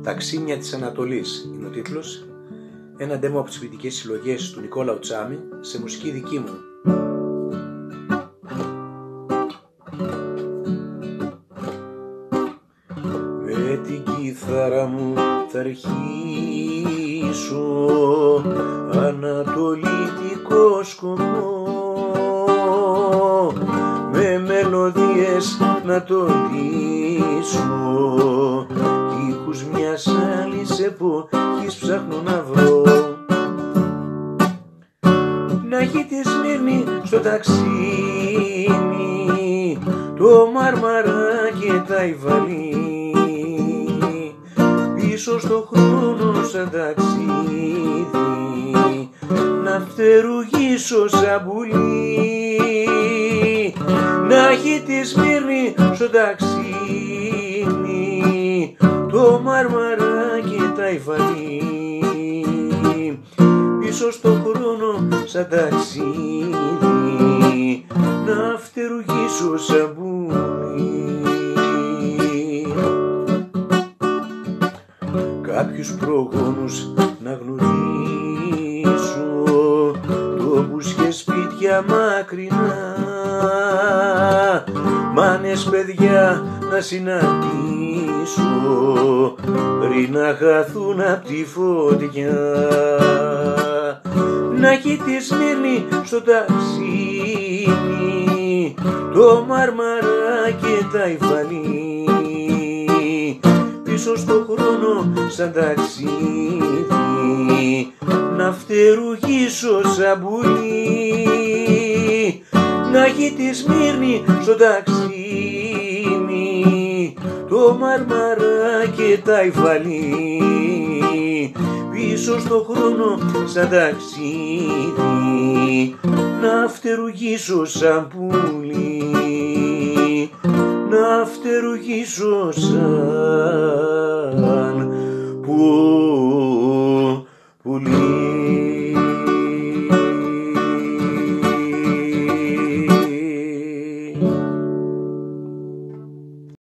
Ταξίμια της Ανατολής είναι ο τίτλος. Ένα ντέμο από τις ποιητικές συλλογές του Νικόλαου Τσάμι σε μουσική δική μου. Με την κιθάρα μου θα αρχίσω ανατολίτικο σκοπό, με μελωδίες να το λύσω, ήχους μιας άλλης εποχής ψάχνω να βρω. Να έχει τη Σμύρνη στο ταξίμι, το Μάρμαρα και τα Ιβαλή, πίσω στο χρόνο σαν ταξίδι, να φτερουγήσω σαν πουλί. Να έχει τη Σμύρνη στο ταξίμι, το Μάρμαρα και τα Ιβαλή, πίσω στο χρόνο σαν ταξίδι, να φτερουγήσω σαν πουλί. Κάποιους προγόνους να γνωρίσω, τόπους και σπίτια μακρινά, μάνες παιδιά να συναντήσω, πριν να χαθούν απ' τη φωτιά. Να έχει τη Σμύρνη στο ταξίμι, το Μάρμαρα και τα Ιβαλή, πίσω στο χρόνο σαν ταξίδι, να φτερουγήσω σαν πουλί. Να έχει τη Σμύρνη στο ταξίμι, το Μάρμαρα και τα Ιβαλή, πίσω στο χρόνο σαν ταξίδι, να φτερουγήσω σαν πουλί, να φτερουγήσω σαν πουλί.